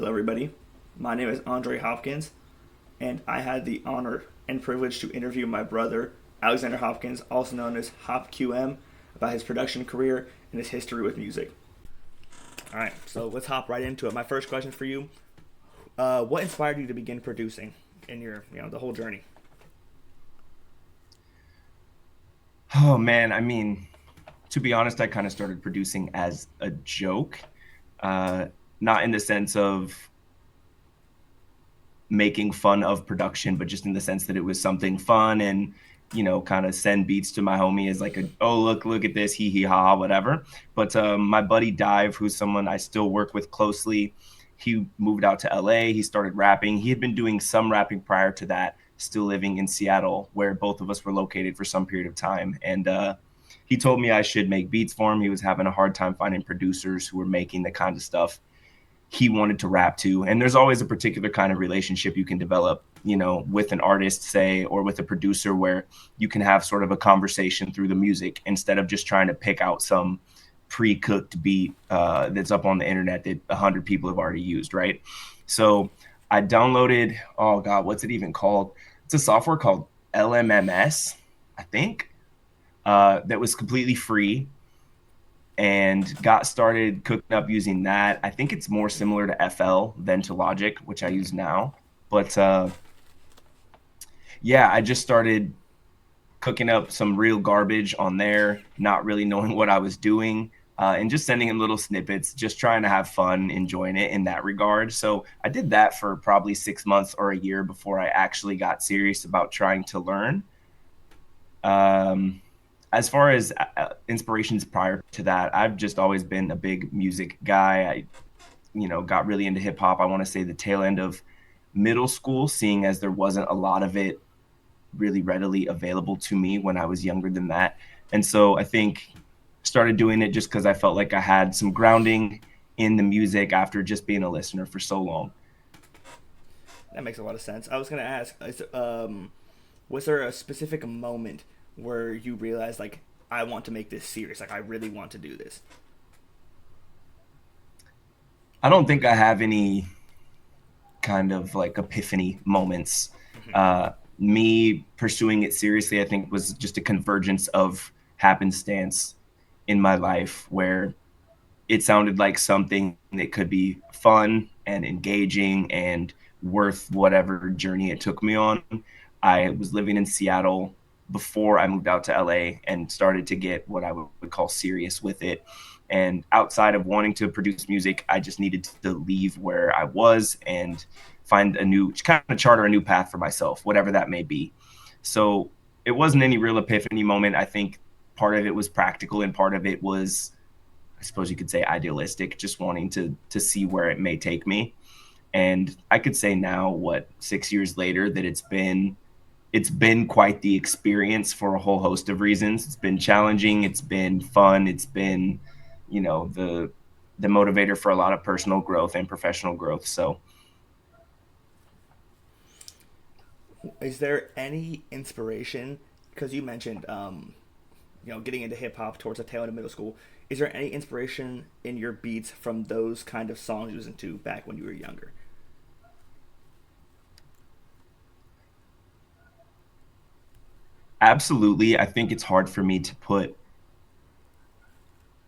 Hello, everybody. My name is Andre Hopkins, and I had the honor and privilege to interview my brother, Alexander Hopkins, also known as HopQM, about his production career and his history with music. All right, so let's hop right into it. My first question for you: what inspired you to begin producing in your, the whole journey? Oh man, to be honest, I kind of started producing as a joke, uh, not in the sense of making fun of production, but just in the sense that it was something fun and kind of send beats to my homie as like a oh look at this hee hee ha ha whatever. But my buddy Dive, who's someone I still work with closely, he moved out to LA. He started rapping. He had been doing some rapping prior to that, still living in Seattle, where both of us were located for some period of time. And he told me I should make beats for him. He was having a hard time finding producers who were making the kind of stuff he wanted to rap to. And there's always a particular kind of relationship you can develop, with an artist, say, or with a producer, where you can have sort of a conversation through the music instead of just trying to pick out some pre-cooked beat that's up on the internet that 100 people have already used, right? So I downloaded, oh God, what's it even called? It's a software called LMMS, I think, that was completely free, and got started cooking up using that. I think it's more similar to FL than to Logic, which I use now. But yeah, I just started cooking up some real garbage on there, not really knowing what I was doing, and just sending in little snippets, just trying to have fun, enjoying it in that regard. So I did that for probably 6 months or a year before I actually got serious about trying to learn. Um, as far as inspirations prior to that, I've just always been a big music guy. Got really into hip hop. I want to say the tail end of middle school, seeing as there wasn't a lot of it really readily available to me when I was younger than that. And so I think started doing it just because I felt like I had some grounding in the music after just being a listener for so long. That makes a lot of sense. I was gonna ask, was there a specific moment where you realized like I want to make this serious, like I really want to do this? I don't think I have any kind of like epiphany moments. Mm-hmm. Me pursuing it seriously, I think, was just a convergence of happenstance in my life where it sounded like something that could be fun and engaging and worth whatever journey it took me on. I was living in Seattle before I moved out to LA and started to get what I would call serious with it. And outside of wanting to produce music, I just needed to leave where I was and find a new, kind of charter a new path for myself, whatever that may be. So it wasn't any real epiphany moment. I think part of it was practical and part of it was, I suppose you could say, idealistic, just wanting to see where it may take me. And I could say now, what, 6 years later, that it's been quite the experience for a whole host of reasons. It's been challenging, it's been fun, it's been, the motivator for a lot of personal growth and professional growth. So Is there any inspiration? Because you mentioned, getting into hip hop towards the tail end of middle school. Is there any inspiration in your beats from those kind of songs you listened to back when you were younger? absolutely, I think it's hard for me to put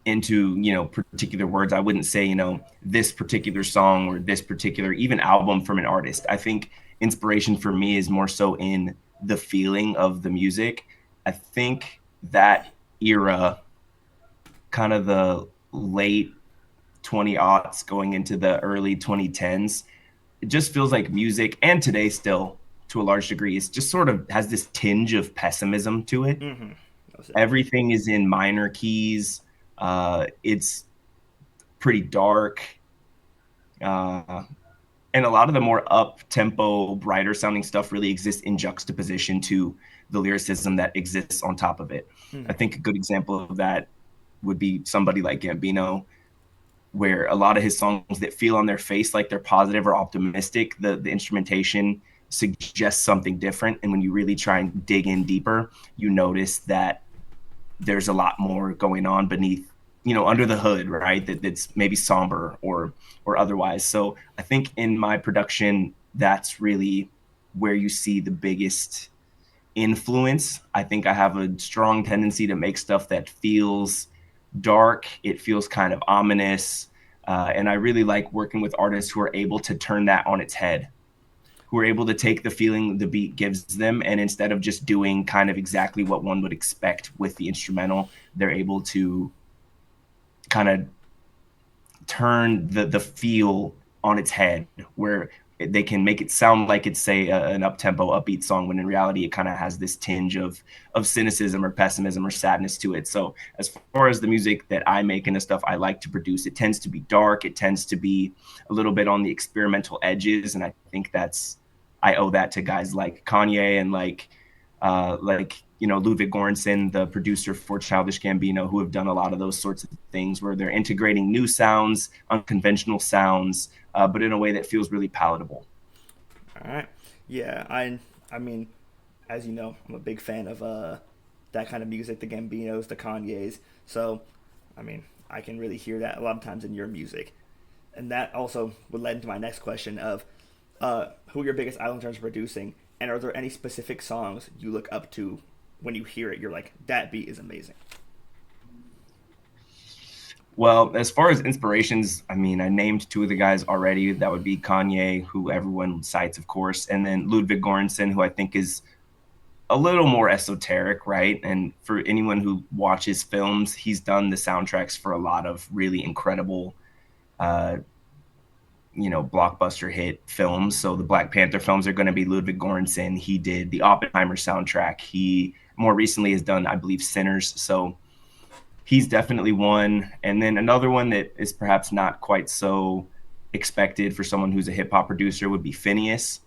into particular words. I wouldn't say this particular song or this particular even album from an artist. I think inspiration for me is more so in the feeling of the music. I think that era, kind of the late 20 aughts going into the early 2010s, it just feels like music, and today still to a large degree, is just sort of has this tinge of pessimism to it. Mm-hmm. Everything is in minor keys. It's pretty dark. Uh, and a lot of the more up tempo, brighter sounding stuff really exists in juxtaposition to the lyricism that exists on top of it. I Mm-hmm. think a good example of that would be somebody like Gambino, where a lot of his songs that feel on their face like they're positive or optimistic, the instrumentation suggests something different. And when you really try and dig in deeper, you notice that there's a lot more going on beneath under the hood, right? That's maybe somber or otherwise. So I think in my production, that's really where you see the biggest influence. I think I have a strong tendency to make stuff that feels dark. It feels kind of ominous. And I really like working with artists who are able to turn that on its head, who are able to take the feeling the beat gives them, and instead of just doing kind of exactly what one would expect with the instrumental, they're able to kind of turn the feel on its head, where they can make it sound like it's, say, an up tempo upbeat song, when in reality it kind of has this tinge of cynicism or pessimism or sadness to it. So as far as the music that I make and the stuff I like to produce, it tends to be dark, it tends to be a little bit on the experimental edges, and I think that's, I owe that to guys like Kanye and Ludwig Göransson, the producer for Childish Gambino, who have done a lot of those sorts of things where they're integrating new sounds, unconventional sounds, but in a way that feels really palatable. All right. Yeah, I mean, as you know, I'm a big fan of that kind of music, the Gambinos, the Kanyes. So, I mean, I can really hear that a lot of times in your music. And that also would lead into my next question of who are your biggest idol in terms of producing, and are there any specific songs you look up to when you hear it? You're like, that beat is amazing. Well, as far as inspirations, I mean, I named two of the guys already. That would be Kanye, who everyone cites, of course, and then Ludwig Göransson, who I think is a little more esoteric, right? And for anyone who watches films, he's done the soundtracks for a lot of really incredible, uh, blockbuster hit films. So the Black Panther films are going to be Ludwig Göransson. He did the Oppenheimer soundtrack. He more recently has done, I believe, Sinners. So he's definitely one. And then another one that is perhaps not quite so expected for someone who's a hip hop producer would be Phineas.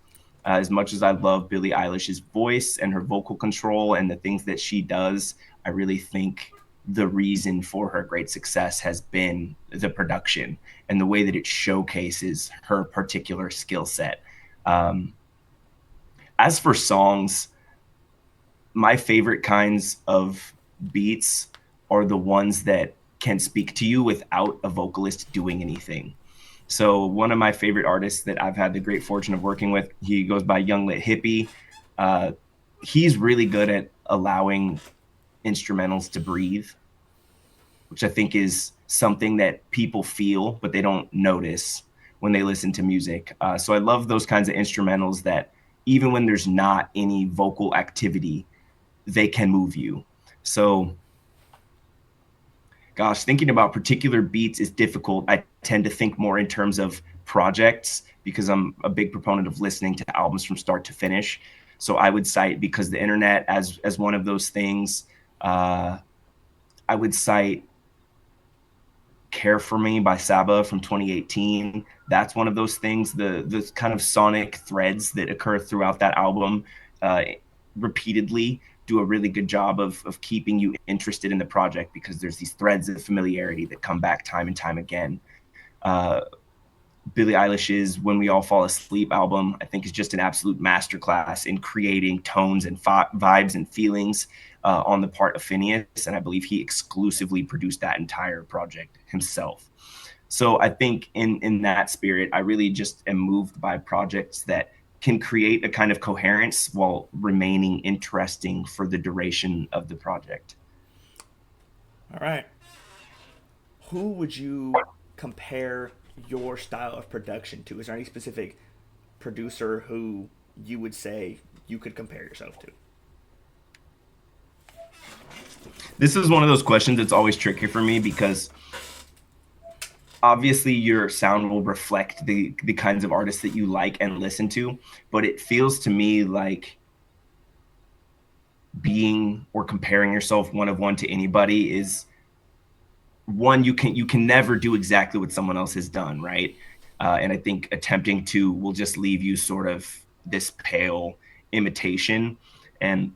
As much as I love Billie Eilish's voice and her vocal control and the things that she does, I really think the reason for her great success has been the production and the way that it showcases her particular skill set. Um, as for songs, my favorite kinds of beats are the ones that can speak to you without a vocalist doing anything. So one of my favorite artists that I've had the great fortune of working with, he goes by Young Lit Hippie. Uh, he's really good at allowing instrumentals to breathe, which I think is something that people feel, but they don't notice when they listen to music. So I love those kinds of instrumentals that even when there's not any vocal activity, they can move you. So gosh, thinking about particular beats is difficult. I tend to think more in terms of projects because I'm a big proponent of listening to albums from start to finish. So I would cite Because the Internet as one of those things. I would cite Care for Me by Saba from 2018. That's one of those things. The kind of sonic threads that occur throughout that album repeatedly do a really good job of keeping you interested in the project because there's these threads of familiarity that come back time and time again. Uh, Billie Eilish's When We All Fall Asleep album, I think, is just an absolute masterclass in creating tones and vibes and feelings on the part of Phineas. And I believe he exclusively produced that entire project himself. So I think in that spirit, I really just am moved by projects that can create a kind of coherence while remaining interesting for the duration of the project. All right. Who would you compare your style of production to? Is there any specific producer who you would say you could compare yourself to? This is one of those questions that's always tricky for me because obviously your sound will reflect the kinds of artists that you like and listen to, but it feels to me like being or comparing yourself one of one to anybody is one, you can never do exactly what someone else has done, right? And I think attempting to will just leave you sort of this pale imitation. And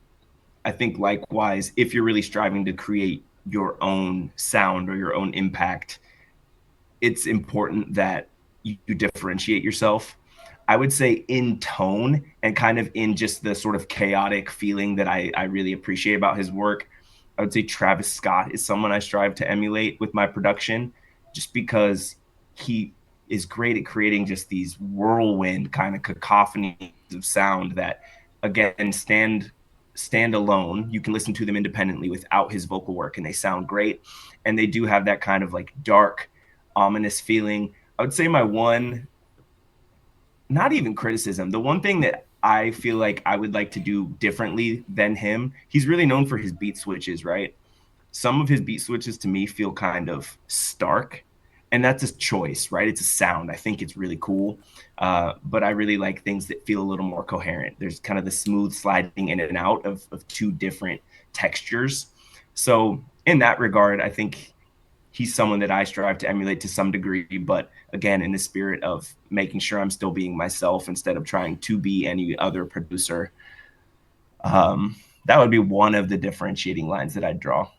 I think likewise, if you're really striving to create your own sound or your own impact, it's important that you differentiate yourself. I would say in tone and kind of in just the sort of chaotic feeling that I really appreciate about his work. I would say Travis Scott is someone I strive to emulate with my production, just because he is great at creating just these whirlwind kind of cacophonies of sound that, again, stand alone. You can listen to them independently without his vocal work, and they sound great. And they do have that kind of like dark, ominous feeling. I would say my one, not even criticism, the one thing that I feel like I would like to do differently than him, he's really known for his beat switches, right? Some of his beat switches to me feel kind of stark, and that's a choice, right? It's a sound. I think it's really cool, but I really like things that feel a little more coherent. There's kind of the smooth sliding in and out of two different textures. So in that regard, I think he's someone that I strive to emulate to some degree, but again, in the spirit of making sure I'm still being myself instead of trying to be any other producer. That would be one of the differentiating lines that I'd draw.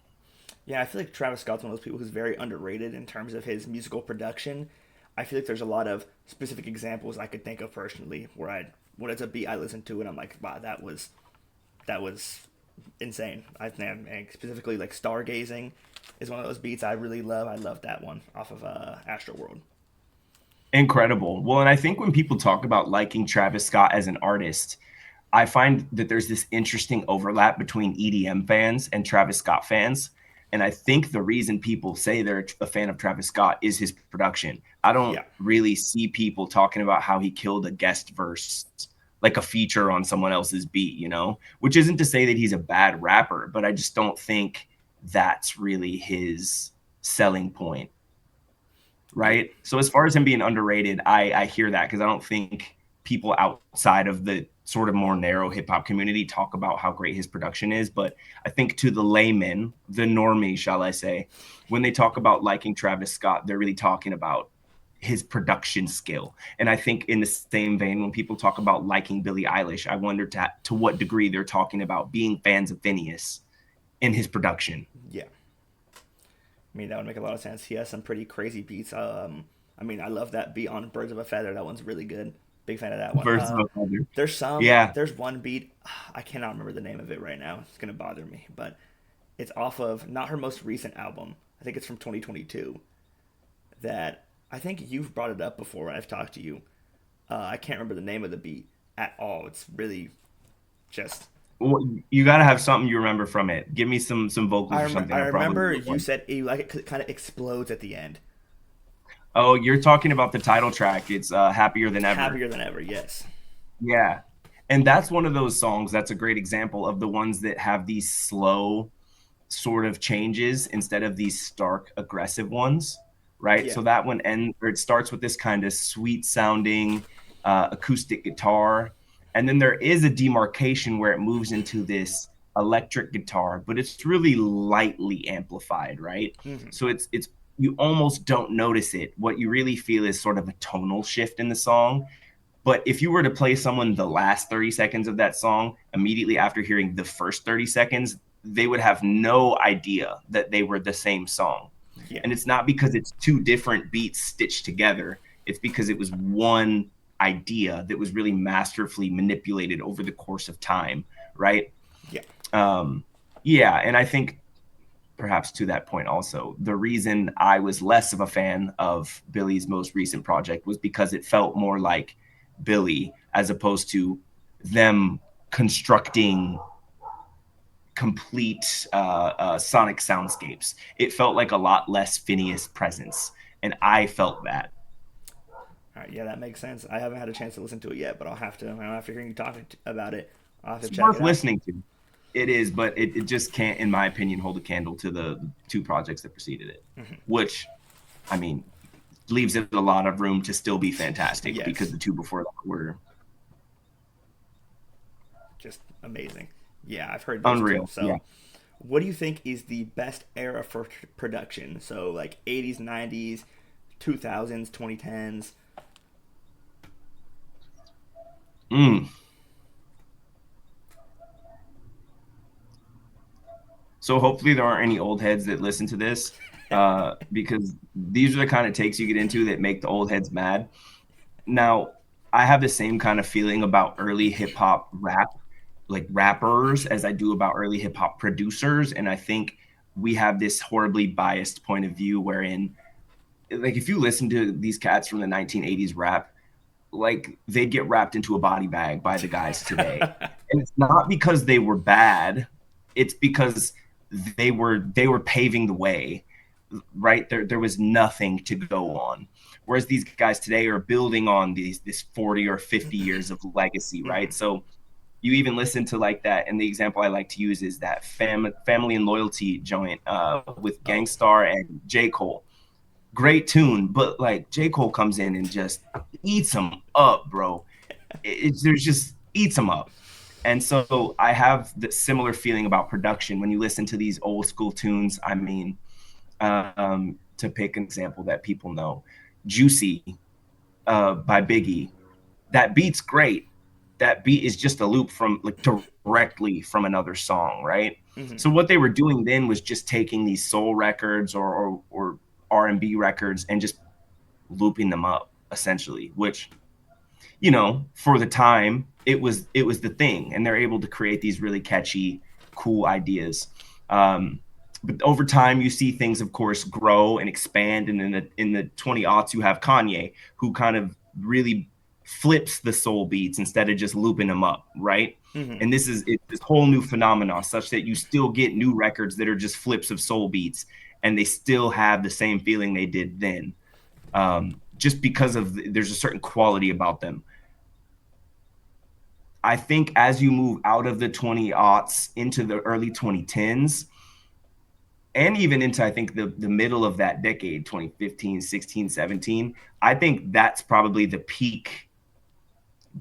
Yeah, I feel like Travis Scott's one of those people who's very underrated in terms of his musical production. I feel like there's a lot of specific examples I could think of personally where when it's a beat I listen to and I'm like, wow, that was insane. I think specifically like Stargazing is one of those beats I really love. I love that one off of Astro World. Incredible. Well, and I think when people talk about liking Travis Scott as an artist, I find that there's this interesting overlap between EDM fans and Travis Scott fans. And I think the reason people say they're a fan of Travis Scott is his production. I don't Yeah. really see people talking about how he killed a guest verse, like a feature on someone else's beat, which isn't to say that he's a bad rapper, but I just don't think that's really his selling point. Yeah. Right. So as far as him being underrated, I hear that because I don't think people outside of the sort of more narrow hip hop community talk about how great his production is. But I think to the layman, the normie, shall I say, when they talk about liking Travis Scott, they're really talking about his production skill. And I think in the same vein, when people talk about liking Billie Eilish, I wonder to what degree they're talking about being fans of Phineas in his production. Yeah. I mean, that would make a lot of sense. He has some pretty crazy beats. I mean, I love that beat on Birds of a Feather. That one's really good. Big fan of that one. Versus of other. Yeah. There's one beat. I cannot remember the name of it right now. It's gonna bother me, but it's off of not her most recent album. I think it's from 2022. That I think you've brought it up before when I've talked to you. I can't remember the name of the beat at all. It's really just. Well, you got to have something you remember from it. Give me some vocals or something. I I'll remember probably you said you like it kind of explodes at the end. Oh, you're talking about the title track. It's Happier Than Ever. Happier than ever. Yes. Yeah. And that's one of those songs that's a great example of the ones that have these slow sort of changes instead of these stark aggressive ones, right? Yeah. So that one it starts with this kind of sweet sounding acoustic guitar, and then there is a demarcation where it moves into this electric guitar, but it's really lightly amplified, right? Hmm. So it's you almost don't notice it. What you really feel is sort of a tonal shift in the song. But if you were to play someone the last 30 seconds of that song immediately after hearing the first 30 seconds, they would have no idea that they were the same song. Yeah. And it's not because it's two different beats stitched together. It's because it was one idea that was really masterfully manipulated over the course of time, right? Yeah. Yeah, and I think perhaps to that point also, the reason I was less of a fan of Billy's most recent project was because it felt more like Billy as opposed to them constructing complete sonic soundscapes. It felt like a lot less Phineas presence, and I felt that. All right. Yeah, that makes sense. I haven't had a chance to listen to it yet, but I'll have to. After hearing you talking about it, I'll have to It's check worth it out. listening to. It is, but it just can't, in my opinion, hold a candle to the two projects that preceded it, which, I mean, leaves it a lot of room to still be fantastic because Yes. the two before that were Just amazing. Yeah, I've heard those too. unreal. Yeah. So, what do you think is the best era for production? So, like 80s, 90s, 2000s, 2010s. Mm. So hopefully there aren't any old heads that listen to this, because these are the kind of takes you get into that make the old heads mad. Now, I have the same kind of feeling about early hip hop rap. like rappers as I do about early hip hop producers. And I think we have this horribly biased point of view wherein, like, if you listen to these cats from the 1980s rap, like they'd get wrapped into a body bag by the guys today. And it's not because they were bad, it's because they were paving the way, right? There was nothing to go on. Whereas these guys today are building on this 40 or 50 years of legacy, right? So you even listen to like that, and the example I like to use is that family and loyalty joint with Oh, Gangstar and J. Cole. Great tune, but like J. Cole comes in and just eats them up, bro. There's just eats them up. And so I have the similar feeling about production when you listen to these old school tunes. I mean, to pick an example that people know, Juicy by Biggie. That beat's great. That beat is just a loop from like directly from another song, right? hmm. So what they were doing then was just taking these soul records or R&B records and just looping them up essentially, which, you know, for the time it was the thing, and they're able to create these really catchy, cool ideas. But over time, you see things, of course, grow and expand. And in the 20 aughts, you have Kanye, who kind of really flips the soul beats instead of just looping them up, right? Hmm. And it's this whole new phenomenon, such that you still get new records that are just flips of soul beats, and they still have the same feeling they did then, just because of there's a certain quality about them. I think as you move out of the 20 aughts into the early 2010s, and even into I think the middle of that decade, 2015, 16, 17, I think that's probably the peak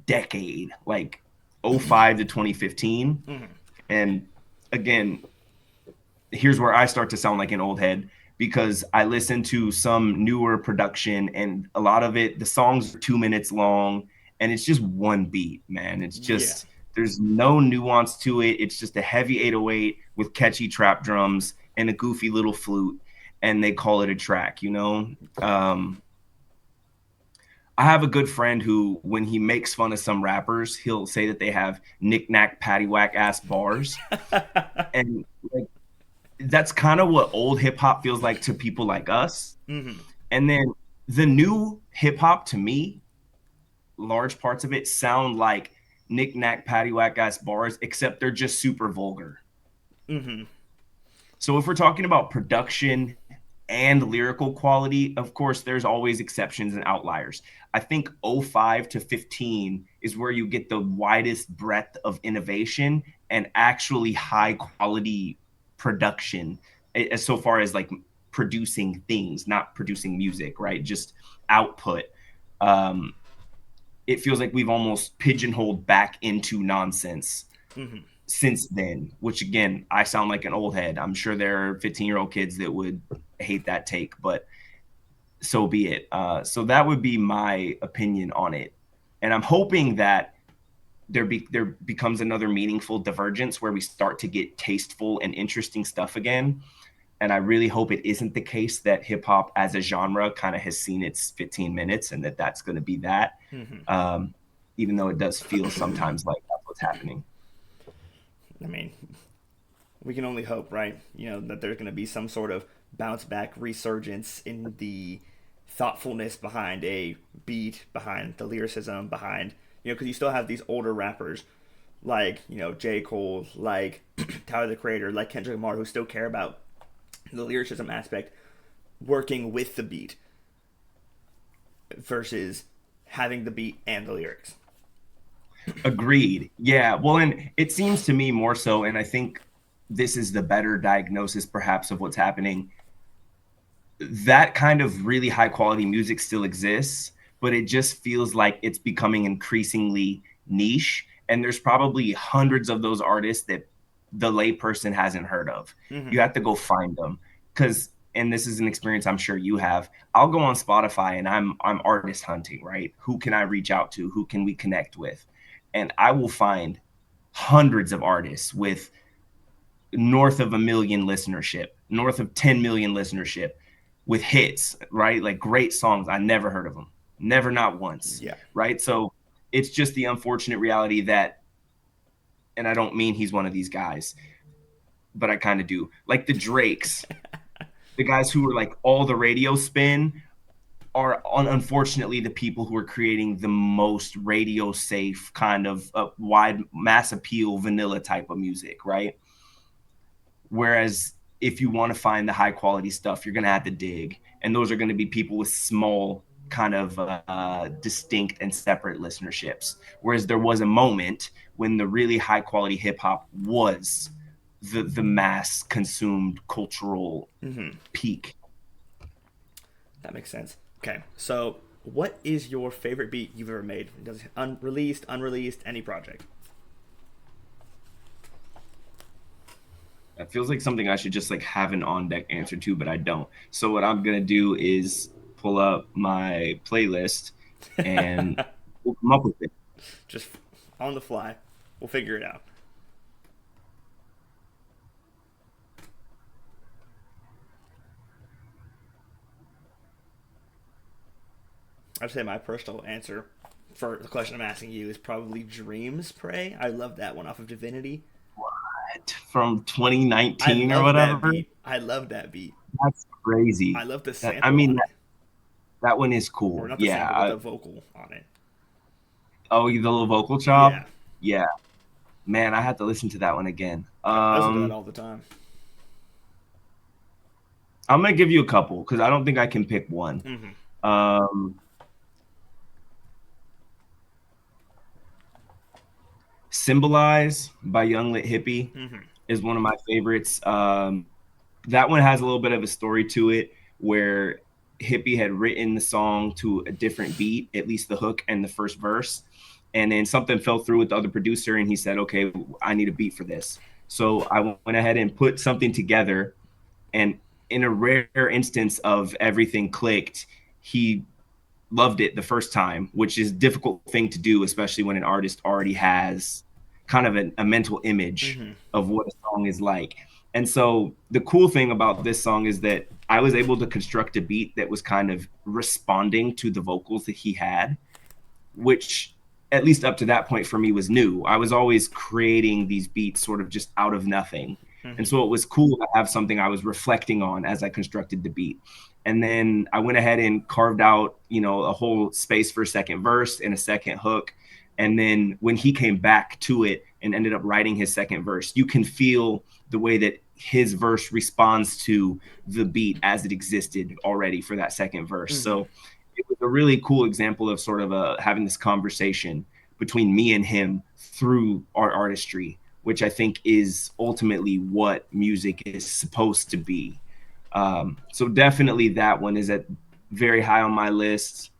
decade, like '05 to 2015. Hmm. And again, here's where I start to sound like an old head, because I listen to some newer production and a lot of it, the songs are 2 minutes long and it's just one beat, man. It's Yeah. just, there's no nuance to it. It's just a heavy 808 with catchy trap drums and a goofy little flute, and they call it a track, you know? I have a good friend who, when he makes fun of some rappers, he'll say that they have knick-knack, paddywhack ass bars. And like, that's kind of what old hip hop feels like to people like us. Hmm. And then the new hip hop, to me, large parts of it sound like knick-knack, paddywhack ass bars, except they're just super vulgar. Hmm. So if we're talking about production and lyrical quality, of course, there's always exceptions and outliers. I think '05 to 15 is where you get the widest breadth of innovation and actually high quality production, as so far as like producing things, not producing music, right? Just output. Um, it feels like we've almost pigeonholed back into nonsense Hmm. since then, which again, I sound like an old head. I'm sure there are 15-year-old kids that would hate that take, but so be it. So that would be my opinion on it. And I'm hoping that there becomes another meaningful divergence where we start to get tasteful and interesting stuff again. And I really hope it isn't the case that hip hop as a genre kind of has seen its 15 minutes and that that's going to be that. Hmm. Um, Even though it does feel sometimes like that's what's happening. I mean, we can only hope, right? You know, that there's going to be some sort of bounce back resurgence in the thoughtfulness behind a beat, behind the lyricism, behind, you know, because you still have these older rappers like, you know, J. Cole, like Tyler the Creator, like Kendrick Lamar, who still care about the lyricism aspect, working with the beat versus having the beat and the lyrics. Agreed. Yeah. Well, and it seems to me more so, and I think this is the better diagnosis perhaps of what's happening. That kind of really high quality music still exists, but it just feels like it's becoming increasingly niche. And there's probably hundreds of those artists that the layperson hasn't heard of. Mm-hmm. You have to go find them because, and this is an experience I'm sure you have. I'll go on Spotify and I'm artist hunting, right? Who can I reach out to? Who can we connect with? And I will find hundreds of artists with north of a million listenership, north of 10 million listenership, with hits, right? Like great songs. I never heard of them. Never, not once, Yeah. right? So it's just the unfortunate reality that, and I don't mean he's one of these guys, but I kind of do. Like the Drakes, the guys who are like all the radio spin are unfortunately the people who are creating the most radio safe kind of wide mass appeal vanilla type of music, right? Whereas if you want to find the high quality stuff, you're going to have to dig. And those are going to be people with small, kind of distinct and separate listenerships. Whereas there was a moment when the really high quality hip hop was the mass consumed cultural peak. That makes sense. Okay, so what is your favorite beat you've ever made? Does unreleased, unreleased, any project? That feels like something I should just like have an on deck answer to, but I don't. So what I'm gonna do is pull up my playlist and we'll come up with it. Just on the fly. We'll figure it out. I'd say my personal answer for the question I'm asking you is probably Dreams Pray. I love that one off of Divinity. From I 2019 or love that whatever. beat. I love that beat. That's I crazy. love the That, I sample mean, on it. that one is Or cool. not the Yeah. sample, but the vocal on it. Oh, the little vocal chop. Yeah. Yeah, man, I had to listen to that one again. I listen to that all the time. I'm gonna give you a couple because I don't think I can pick one. Um, Symbolize by Young Lit Hippie is one of my favorites. That one has a little bit of a story to it where Hippie had written the song to a different beat, at least the hook and the first verse. And then something fell through with the other producer, and he said, okay, I need a beat for this. So I went ahead and put something together. And in a rare instance of everything clicked, he loved it the first time, which is a difficult thing to do, especially when an artist already has kind of a mental image of what a song is like. And so the cool thing about this song is that I was able to construct a beat that was kind of responding to the vocals that he had, which at least up to that point for me was new. I was always creating these beats sort of just out of nothing. And so it was cool to have something I was reflecting on as I constructed the beat. And then I went ahead and carved out, a whole space for a second verse and a second hook. And then when he came back to it and ended up writing his second verse, you can feel the way that his verse responds to the beat as it existed already for that second verse. So it was a really cool example of sort of having this conversation between me and him through our artistry, which I think is ultimately what music is supposed to be. So definitely that one is at very high on my list.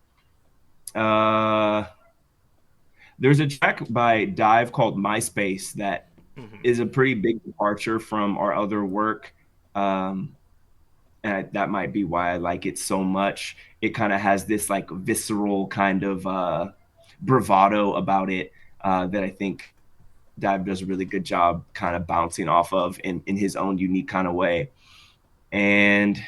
There's a track by Dive called MySpace that is a pretty big departure from our other work. And that might be why I like it so much. It kind of has this like visceral kind of bravado about it that I think Dive does a really good job kind of bouncing off of in his own unique kind of way. And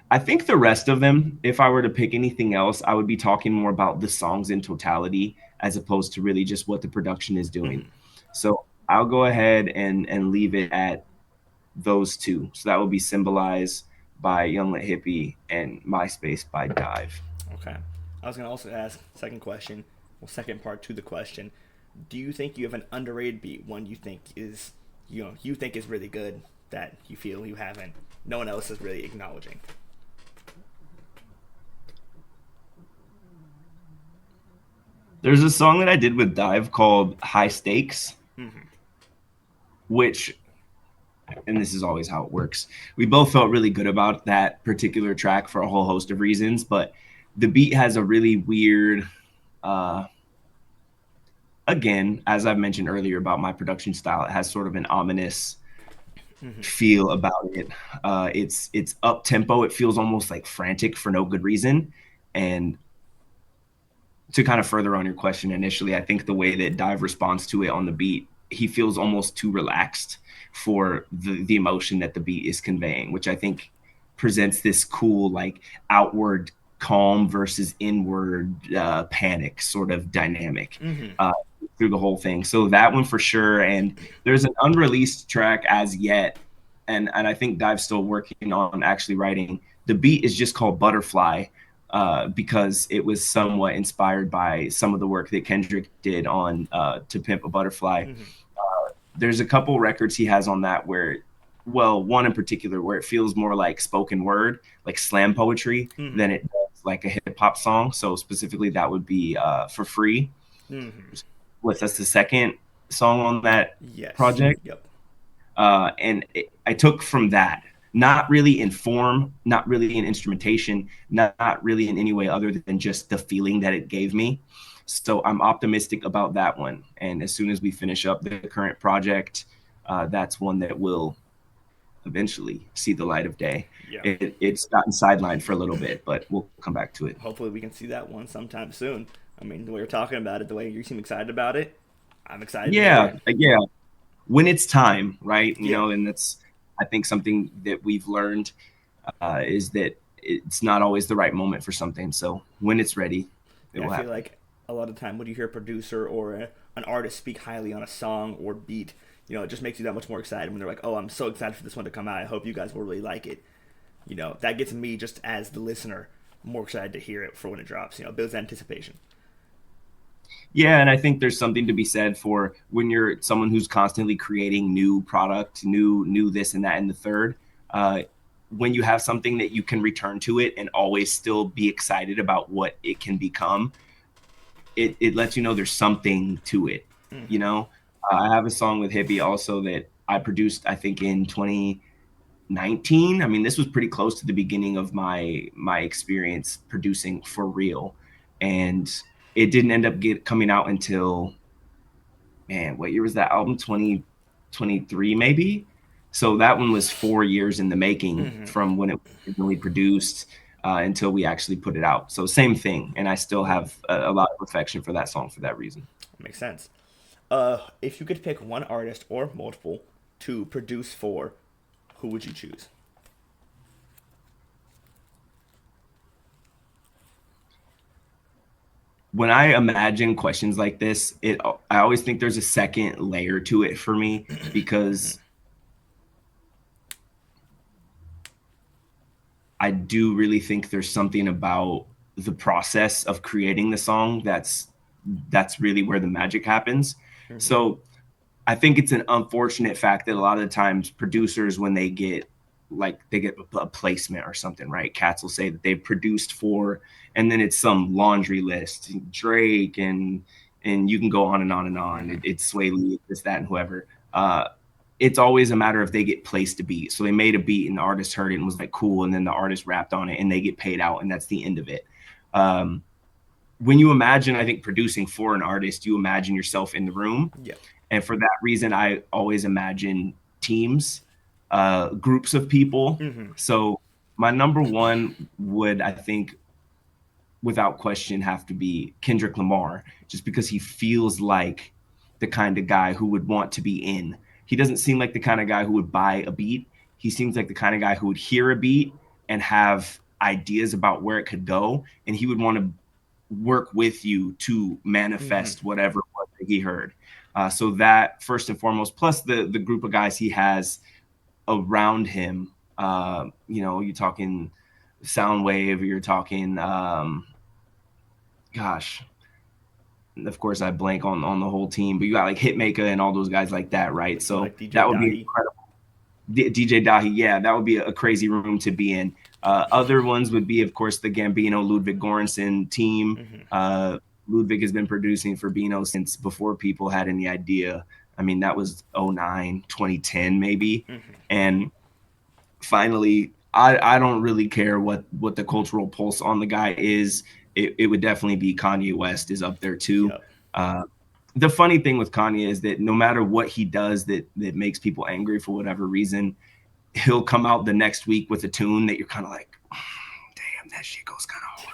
I think the rest of them, if I were to pick anything else, I would be talking more about the songs in totality as opposed to really just what the production is doing. So I'll go ahead and leave it at those two. So that would be Symbolize by Young Lit Hippie and MySpace by Dive. Okay. I was going to also ask, second question, second part to the question. Do you think you have an underrated beat, one you think is, you think is really good that you feel you haven't, no one else is really acknowledging? There's a song that I did with Dive called High Stakes, which, and this is always how it works, we both felt really good about that particular track for a whole host of reasons, but the beat has a really weird, again, as I've mentioned earlier about my production style, it has sort of an ominous feel about it. It's up tempo. It feels almost like frantic for no good reason. And to kind of further on your question initially, I think the way that Dive responds to it on the beat, he feels almost too relaxed for the emotion that the beat is conveying, which I think presents this cool like outward calm versus inward panic sort of dynamic. through the whole thing. So that one for sure. And there's an unreleased track as yet, and I think Dive's still working on actually writing. The beat is just called Butterfly, because it was somewhat inspired by some of the work that Kendrick did on To Pimp a Butterfly. Mm-hmm. There's a couple records he has on that where, well, one in particular where it feels more like spoken word, like slam poetry, Mm-hmm. than it does like a hip hop song. So specifically, that would be For Free. Mm-hmm. That's the second song on that Yes. project. Yep. I took from that, not really in form, not really in instrumentation, not really in any way other than just the feeling that it gave me. So I'm optimistic about that one. And as soon as we finish up the current project, that's one that will eventually see the light of day. Yeah. It's gotten sidelined for a little bit, but we'll come back to it. Hopefully, we can see that one sometime soon. I mean, the way you're talking about it, the way you seem excited about it, I'm excited to hear Yeah, it. yeah. When it's time, right? Yeah. And that's, I think, something that we've learned is that it's not always the right moment for something. So when it's ready, it Yeah, I will feel happen. like a lot of time when you hear a producer or an artist speak highly on a song or beat, it just makes you that much more excited when they're like, "Oh, I'm so excited for this one to come out. I hope you guys will really like it." That gets me just as the listener more excited to hear it for when it drops. It builds anticipation. Yeah, and I think there's something to be said for when you're someone who's constantly creating new product, new this and that and the third. Uh, when you have something that you can return to it and always still be excited about what it can become, it lets you know there's something to it. You Mm-hmm. know, I have a song with Hippie also that I produced, I think, in 2019. I mean, this was pretty close to the beginning of my experience producing for real, and it didn't end up coming out until, man, what year was that album? 2023 maybe. So that one was 4 years in the making Mm-hmm. from when it was originally produced until we actually put it out. So same thing, and I still have a lot of affection for that song for that reason. Makes sense. If you could pick one artist or multiple to produce for, who would you choose? When I imagine questions like this, I always think there's a second layer to it for me Mm-hmm. because I do really think there's something about the process of creating the song that's really where the magic happens. Mm-hmm. So I think it's an unfortunate fact that a lot of the times producers, when they get a placement or something, right? Cats will say that they've produced for, and then it's some laundry list, Drake and you can go on and on and on. Mm-hmm. It's Sway Lee, this, that, and whoever. It's always a matter of they get placed a beat. So they made a beat and the artist heard it and was like, cool. And then the artist rapped on it and they get paid out and that's the end of it. Um, when you imagine, I think, producing for an artist, you imagine yourself in the room. Yeah. And for that reason, I always imagine teams, groups of people. Mm-hmm. So my number one would, I think, without question, have to be Kendrick Lamar, just because he feels like the kind of guy who would want to be in. He doesn't seem like the kind of guy who would buy a beat. He seems like the kind of guy who would hear a beat and have ideas about where it could go, and he would want to work with you to Mm-hmm. manifest whatever it was that he heard. So that first and foremost, plus the group of guys he has around him. You're talking Soundwave, you're talking, gosh, of course I blank on the whole team, but you got like Hitmaker and all those guys like that, right? So So like DJ that would be Dahi. incredible. DJ Dahi, yeah, that would be a crazy room to be in. Other ones would be, of course, the Gambino Ludwig Göransson team. Mm-hmm. Ludwig has been producing for Bino since before people had any idea. I mean, that was 09, 2010 maybe. Mm-hmm. And finally, I don't really care what the cultural pulse on the guy is. It would definitely be Kanye West is up there too. Yep. Uh, the funny thing with Kanye is that no matter what he does that makes people angry for whatever reason, he'll come out the next week with a tune that you're kind of like, damn, that shit goes kind of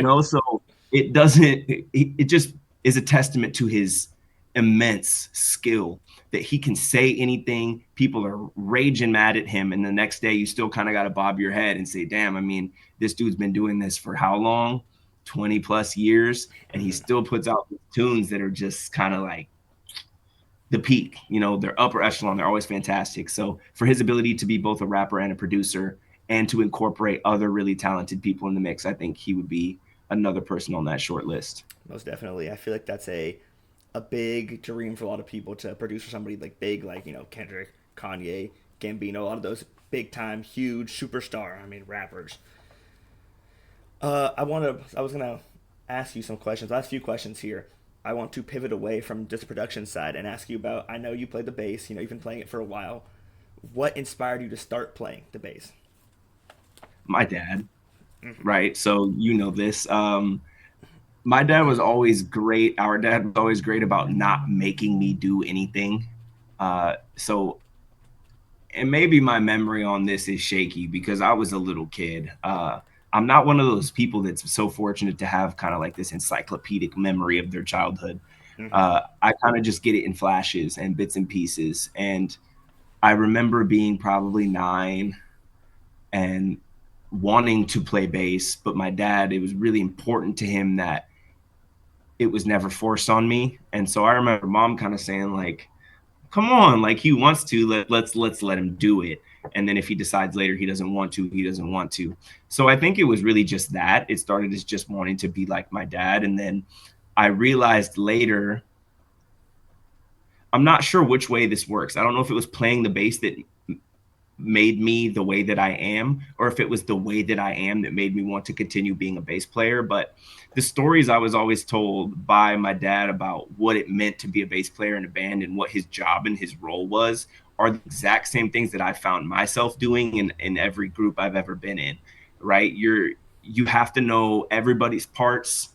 hard. So it doesn't, it just is a testament to his immense skill that he can say anything. People are raging mad at him, and the next day you still kind of got to bob your head and say, damn, I mean, this dude's been doing this for how long? 20 plus years, and he Mm-hmm. still puts out tunes that are just kind of like the peak. You know, they're upper echelon. They're always fantastic. So for his ability to be both a rapper and a producer and to incorporate other really talented people in the mix, I think he would be another person on that short list. Most definitely. I feel like that's a big dream for a lot of people to produce for somebody like big, like Kendrick, Kanye, Gambino, a lot of those big time, huge superstar. I mean, rappers. I was gonna ask you some questions. Last few questions here. I want to pivot away from just the production side and ask you about. I know you play the bass. You've been playing it for a while. What inspired you to start playing the bass? My dad, Mm-hmm. right? So you know this. My dad was always great. Our dad was always great about not making me do anything. So and maybe my memory on this is shaky because I was a little kid. I'm not one of those people that's so fortunate to have kind of like this encyclopedic memory of their childhood. Mm-hmm. I kind of just get it in flashes and bits and pieces. And I remember being probably 9 and wanting to play bass, but my dad, it was really important to him that it was never forced on me. And so I remember mom kind of saying, like, come on, like he wants to, let's let him do it. And then if he decides later he doesn't want to, he doesn't want to. So I think it was really just that. It started as just wanting to be like my dad. And then I realized later, I'm not sure which way this works. I don't know if it was playing the bass that made me the way that I am, or if it was the way that I am that made me want to continue being a bass player. But the stories I was always told by my dad about what it meant to be a bass player in a band and what his job and his role was are the exact same things that I found myself doing in every group I've ever been in, right? You have to know everybody's parts.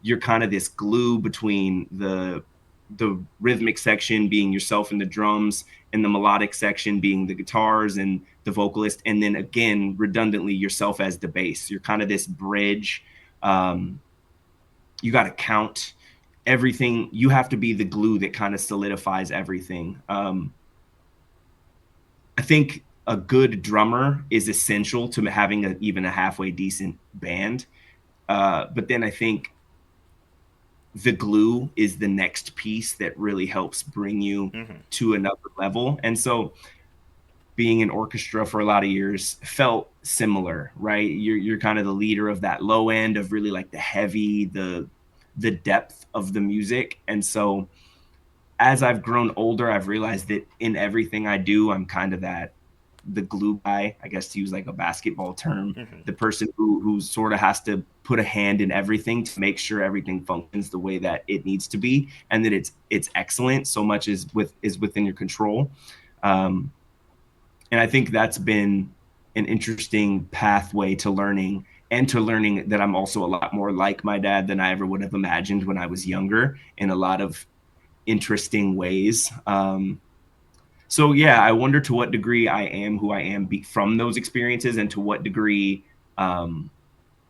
You're kind of this glue between the rhythmic section being yourself and the drums, and the melodic section being the guitars and the vocalist, and then again redundantly yourself as the bass. You're kind of this bridge. um, you got to count everything. You have to be the glue that kind of solidifies everything. I think a good drummer is essential to having even a halfway decent band. But then I think the glue is the next piece that really helps bring you Mm-hmm. to another level. And so being in orchestra for a lot of years felt similar, right? You're kind of the leader of that low end of really like the heavy, the depth of the music. And so as I've grown older, I've realized that in everything I do, I'm kind of that the glue guy, I guess to use like a basketball term, Mm-hmm. the person who sort of has to put a hand in everything to make sure everything functions the way that it needs to be, and that it's excellent. So much is within your control. Um, and I think that's been an interesting pathway to learning, and to learning that I'm also a lot more like my dad than I ever would have imagined when I was younger in a lot of interesting ways. So yeah, I wonder to what degree I am who I am from those experiences, and to what degree um,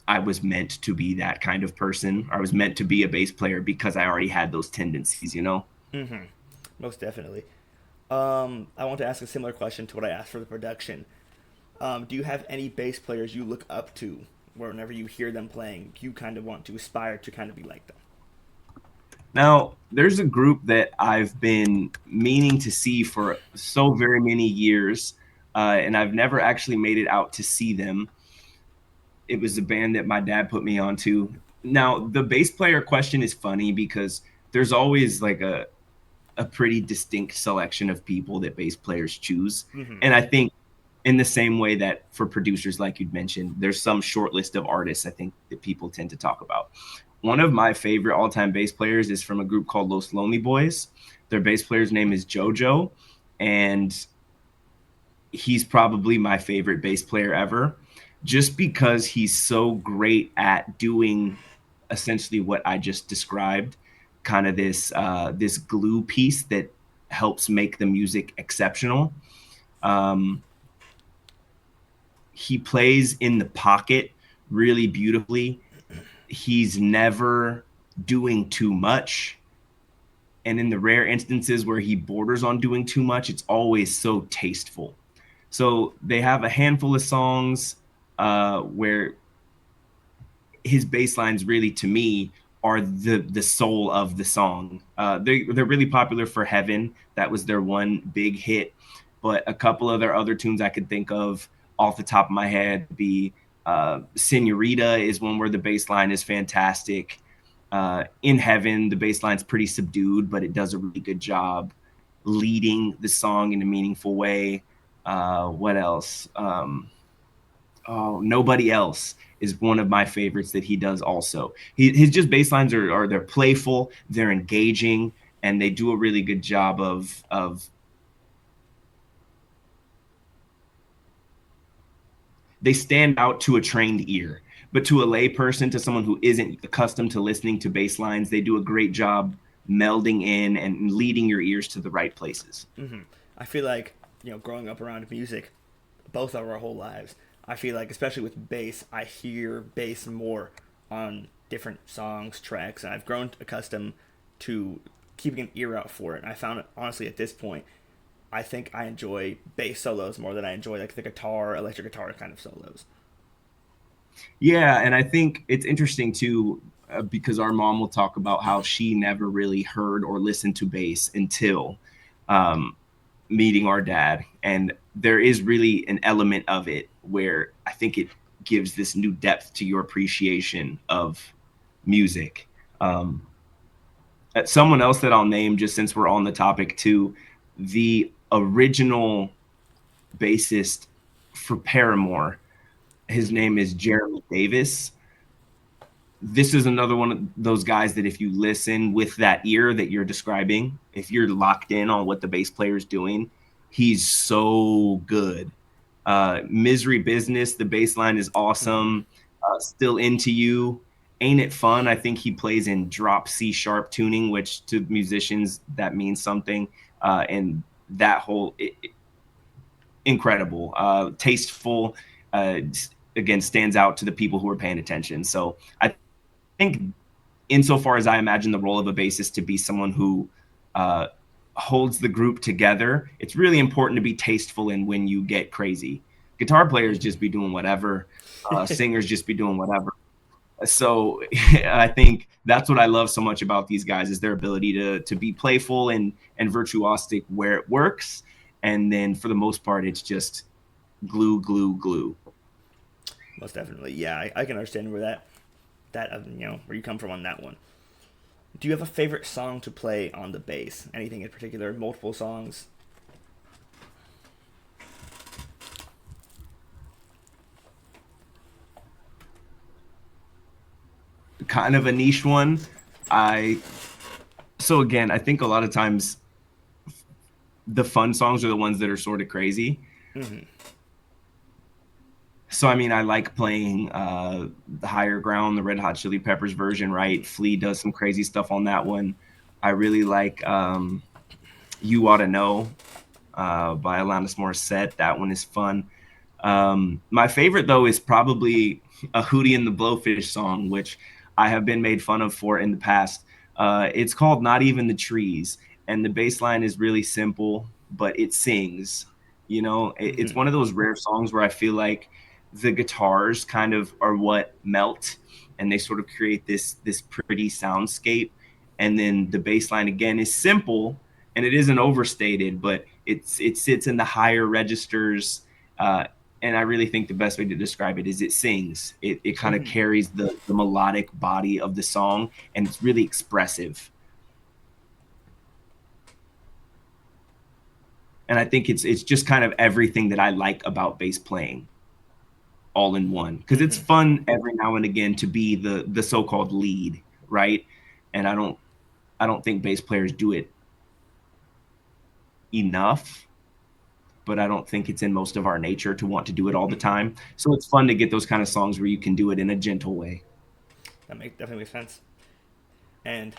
I was meant to be that kind of person. I was meant to be a bass player because I already had those tendencies, you know? Mm-hmm. Most definitely. I want to ask a similar question to what I asked for the production. Do you have any bass players you look up to, where whenever you hear them playing, you kind of want to aspire to kind of be like them? Now, there's a group that I've been meaning to see for so very many years, and I've never actually made it out to see them. It was a band that my dad put me onto. Now, the bass player question is funny because there's always like a pretty distinct selection of people that bass players choose. Mm-hmm. And I think in the same way that for producers, like you'd mentioned, there's some short list of artists I think that people tend to talk about. One of my favorite all-time bass players is from a group called Los Lonely Boys. Their bass player's name is JoJo, and he's probably my favorite bass player ever, just because he's so great at doing essentially what I just described, kind of this glue piece that helps make the music exceptional. Um, he plays in the pocket really beautifully. He's never doing too much. And in the rare instances where he borders on doing too much, it's always so tasteful. So they have a handful of songs where his bass lines really, to me, are the soul of the song. They're really popular for Heaven. That was their one big hit. But a couple of their other tunes I could think of off the top of my head be Senorita is one where the bass line is fantastic. In Heaven, the bass line's pretty subdued, but it does a really good job leading the song in a meaningful way. What else? Oh, Nobody Else is one of my favorites that he does also. His just bass lines are they're playful, they're engaging, and they do a really good job of they stand out to a trained ear. But to a lay person, to someone who isn't accustomed to listening to bass lines, they do a great job melding in and leading your ears to the right places. I feel like, growing up around music, both of our whole lives, I feel like, especially with bass, I hear bass more on different songs, tracks, and I've grown accustomed to keeping an ear out for it. And I found it, honestly, at this point, I think I enjoy bass solos more than I enjoy like the guitar, electric guitar kind of solos. Yeah, and I think it's interesting too, because our mom will talk about how she never really heard or listened to bass until um, meeting our dad, and there is really an element of it where I think it gives this new depth to your appreciation of music. Um, Someone else that I'll name, just since we're on the topic too, the original bassist for Paramore. His Mm-hmm. name is Jeremy Davis. This is another one of those guys that if you listen with that ear that you're describing, if you're locked in on what the bass player is doing, he's so good. Misery Business, the bass line is Mm-hmm. awesome. Still Into You, Ain't It Fun? I think he plays in drop C sharp tuning, which to musicians that means something. And that whole incredible, tasteful. Again, stands out to the people who are paying attention. So I think, insofar as I imagine the role of a bassist to be someone who uh, holds the group together, it's really important to be tasteful in when you get crazy. Guitar players Mm-hmm. just be doing whatever, singers just be doing whatever. So I think that's what I love so much about these guys is their ability to be playful and virtuosic where it works, and then for the most part, it's just glue, glue, glue. Most definitely, yeah. I can understand where where you come from on that one. Do you have a favorite song to play on the bass? Anything in particular? Multiple songs? Kind of a niche one. I so again, I think a lot of times the fun songs are the ones that are sort of crazy. Mm-hmm. So I mean, I like playing the Higher Ground, the Red Hot Chili Peppers version, right? Flea does some crazy stuff on that one. I really like You Ought to Know by Alanis Morissette. That one is fun. My favorite though is probably a Hootie and the Blowfish song, which I have been made fun of for in the past. It's called Not Even the Trees, and the bass line is really simple, but it sings. It's Mm-hmm. one of those rare songs where I feel like the guitars kind of are what melt, and they sort of create this pretty soundscape. And then the bass line again is simple, and it isn't overstated, but it sits in the higher registers. Uh, and I really think the best way to describe it is it sings. It kind of Mm-hmm. carries the melodic body of the song, and it's really expressive. And I think it's just kind of everything that I like about bass playing all in one, because it's Mm-hmm. fun every now and again to be the so-called lead, right? And I don't think bass players do it enough, but I don't think it's in most of our nature to want to do it all the Mm-hmm. time. So it's fun to get those kind of songs where you can do it in a gentle way. Definitely makes sense. And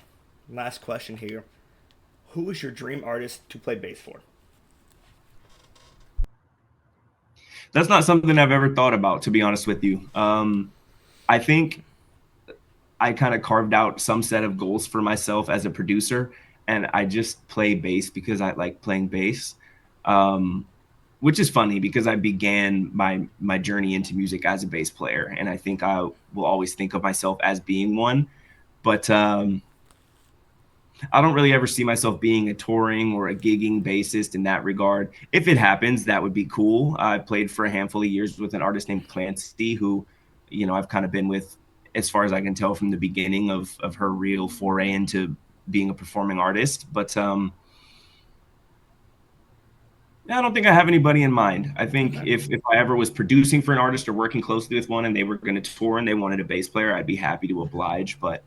last question here: who is your dream artist to play bass for? That's not something I've ever thought about, to be honest with you. I think I kind of carved out some set of goals for myself as a producer, and I just play bass because I like playing bass. Um, which is funny because I began my journey into music as a bass player, and I think I will always think of myself as being one. But I don't really ever see myself being a touring or a gigging bassist in that regard. If it happens, that would be cool. I played for a handful of years with an artist named Clancy, who, I've kind of been with as far as I can tell from the beginning of her real foray into being a performing artist. But I don't think I have anybody in mind. I think Okay. if I ever was producing for an artist or working closely with one and they were going to tour and they wanted a bass player, I'd be happy to oblige. But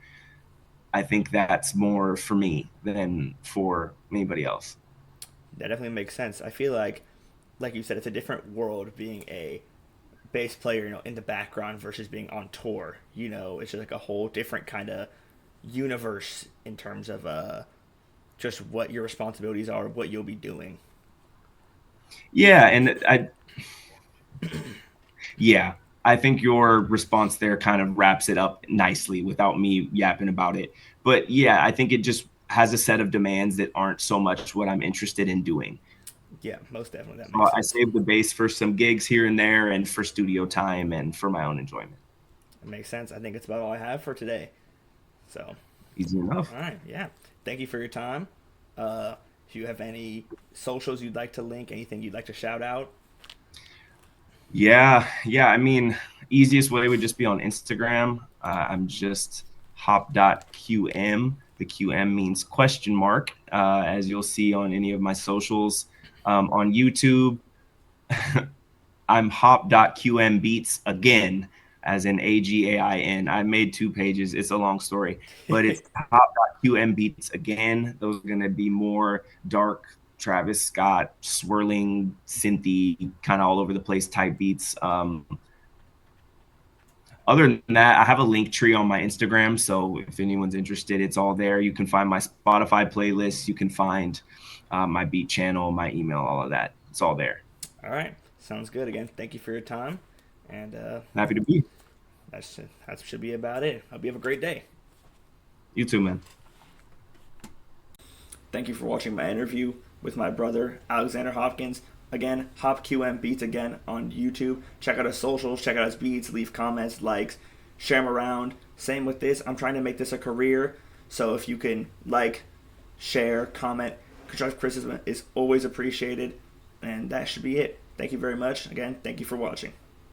I think that's more for me than for anybody else. That definitely makes sense. I feel like you said, it's a different world being a bass player, in the background versus being on tour. It's just like a whole different kind of universe in terms of just what your responsibilities are, what you'll be doing. Yeah, and yeah, I think your response there kind of wraps it up nicely without me yapping about it. But yeah, I think it just has a set of demands that aren't so much what I'm interested in doing. Yeah, most definitely, that So makes I sense. save the bass for some gigs here and there and for studio time and for my own enjoyment. It makes sense. I think it's about all I have for today. So, Easy enough. all right, yeah. Thank you for your time. If you have any socials you'd like to link, anything you'd like to shout out. Yeah, yeah. I mean, easiest way would just be on Instagram. I'm just hop.qm. The QM means question mark, as you'll see on any of my socials. On YouTube, I'm hop.qmbeats again, as in AGAIN. I made 2 pages. It's a long story, but it's hop.qmbeats again. Those are going to be more dark Travis Scott, swirling, synthy, kind of all over the place type beats. Other than that, I have a link tree on my Instagram. So if anyone's interested, it's all there. You can find my Spotify playlist. You can find my beat channel, my email, all of that. It's all there. All right, sounds good. Again, thank you for your time, and Happy to be. that should be about it. Hope you have a great day. You too, man. Thank you for watching my interview with my brother, Alexander Hopkins. Again, HopQM Beats again on YouTube. Check out his socials, check out his beats, leave comments, likes, share them around. Same with this. I'm trying to make this a career. So if you can share, comment, constructive criticism is always appreciated. And that should be it. Thank you very much. Again, thank you for watching.